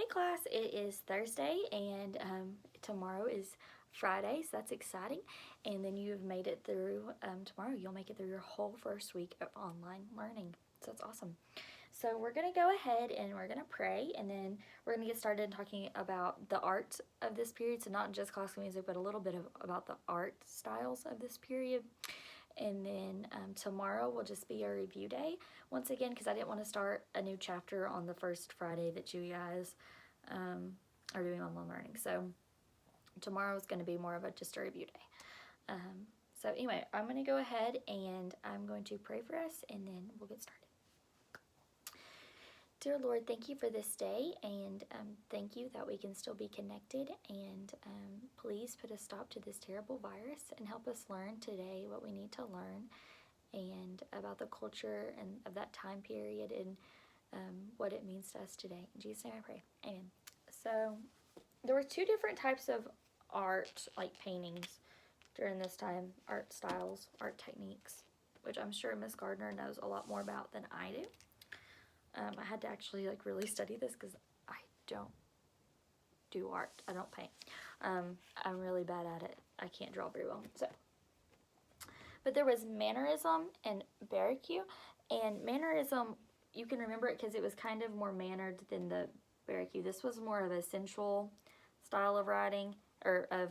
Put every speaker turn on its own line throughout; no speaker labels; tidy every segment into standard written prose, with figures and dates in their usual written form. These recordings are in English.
Hey class, it is Thursday and tomorrow is Friday, so that's exciting. And then you've made it through, tomorrow you'll make it through your whole first week of online learning. So that's awesome. So we're going to go ahead and we're going to pray, and then we're going to get started talking about the art of this period. So not just classical music, but a little bit about the art styles of this period. And then tomorrow will just be a review day once again, because I didn't want to start a new chapter on the first Friday that you guys are doing online learning. So tomorrow is going to be more of just a review day. So anyway, I'm going to go ahead and I'm going to pray for us, and then we'll get started. Dear Lord, thank you for this day, and thank you that we can still be connected, and please put a stop to this terrible virus and help us learn today what we need to learn and about the culture and of that time period and what it means to us today. In Jesus' name I pray. Amen. So there were two different types of art, like paintings, during this time, art styles, art techniques, which I'm sure Miss Gardner knows a lot more about than I do. I had to actually really study this because I don't do art. I don't paint. I'm really bad at it. I can't draw very well. But there was mannerism and barocue, and mannerism, you can remember it because it was kind of more mannered than the barocue. This was more of a sensual style of writing or of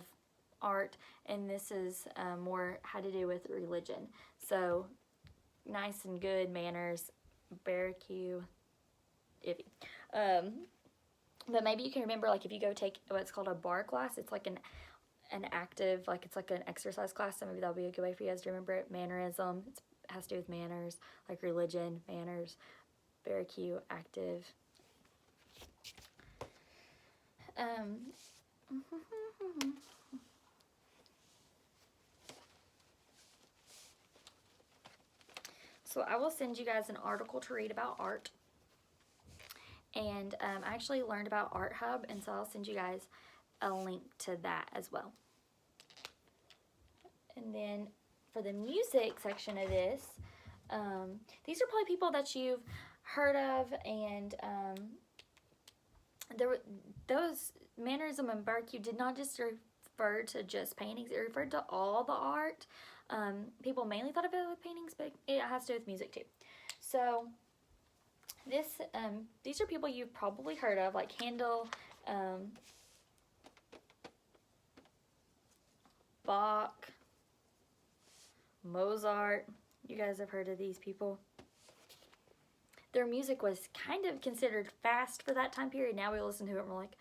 art, and this is more had to do with religion. So nice and good manners, barocue, iffy. But maybe you can remember, if you go take what's called a bar class, it's like an active, it's like an exercise class, so maybe that'll be a good way for you guys to remember it. Mannerism, it has to do with manners, like religion, manners, barocue, active. So I will send you guys an article to read about art. And I actually learned about Art Hub, and so I'll send you guys a link to that as well. And then for the music section of this, these are probably people that you've heard of, and those mannerism and barocue did not just refer to just paintings, it referred to all the art. People mainly thought of it with paintings, but it has to do with music too. So these are people you've probably heard of, like Handel, Bach, Mozart. You guys have heard of these people. Their music was kind of considered fast for that time period. Now we listen to it and we're like,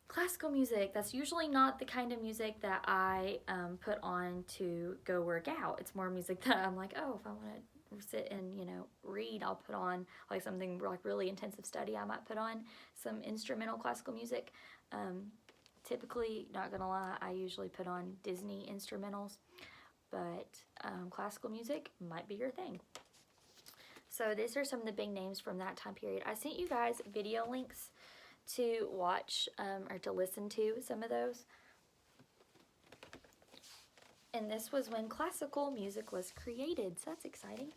classical music, that's usually not the kind of music that I put on to go work out. It's more music that I'm like, oh, if I want to sit and read, I'll put on something really intensive study. I might put on some instrumental classical music. Typically, not gonna lie, I usually put on Disney instrumentals, but classical music might be your thing. So these are some of the big names from that time period. I sent you guys video links to watch or to listen to some of those. And this was when classical music was created, so that's exciting.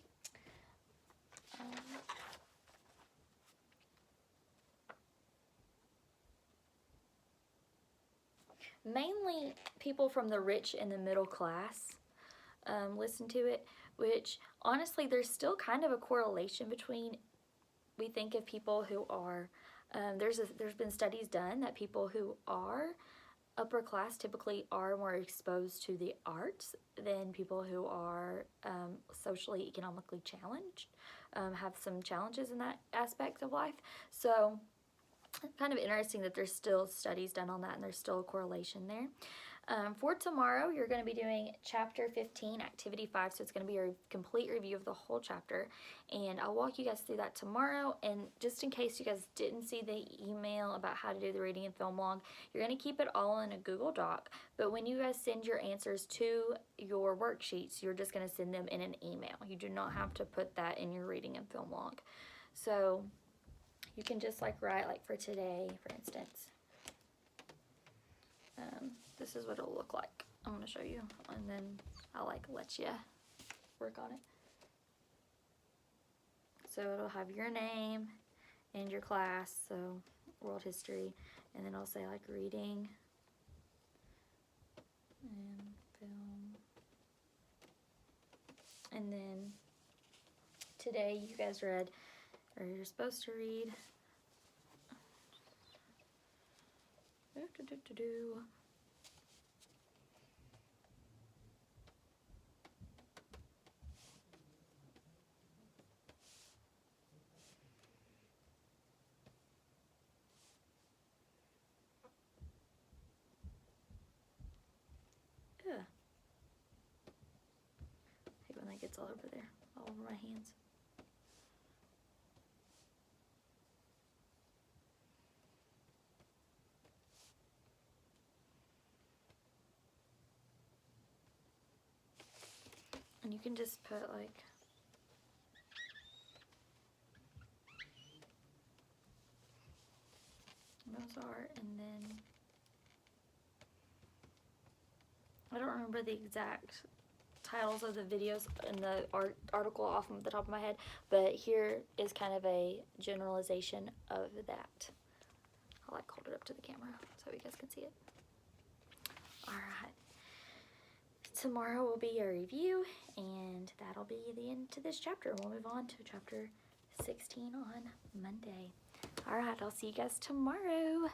Mainly people from the rich and the middle class listen to it, which honestly there's still kind of a correlation between, we think of people who are, there's been studies done that people who are upper class typically are more exposed to the arts than people who are socially, economically challenged, have some challenges in that aspect of life. So kind of interesting that there's still studies done on that, and there's still a correlation there. For tomorrow, you're going to be doing chapter 15, activity 5, so it's going to be a complete review of the whole chapter, and I'll walk you guys through that tomorrow. And just in case you guys didn't see the email about how to do the reading and film log, you're going to keep it all in a Google Doc, but when you guys send your answers to your worksheets, you're just going to send them in an email. You do not have to put that in your reading and film log. So you can just write, for today, for instance. This is what it'll look like. I'm going to show you, and then I'll let you work on it. So it'll have your name and your class. So world history, and then I'll say like reading and film. And then today you guys read, or you're supposed to read, yeah. I hate when that gets all over there, all over my hands. And you can just put like Mozart, and then I don't remember the exact titles of the videos in the article off the top of my head, but here is kind of a generalization of that. I'll like hold it up to the camera so you guys can see it. Alright, tomorrow will be a review, and that'll be the end to this chapter. We'll move on to chapter 16 on Monday. Alright, I'll see you guys tomorrow.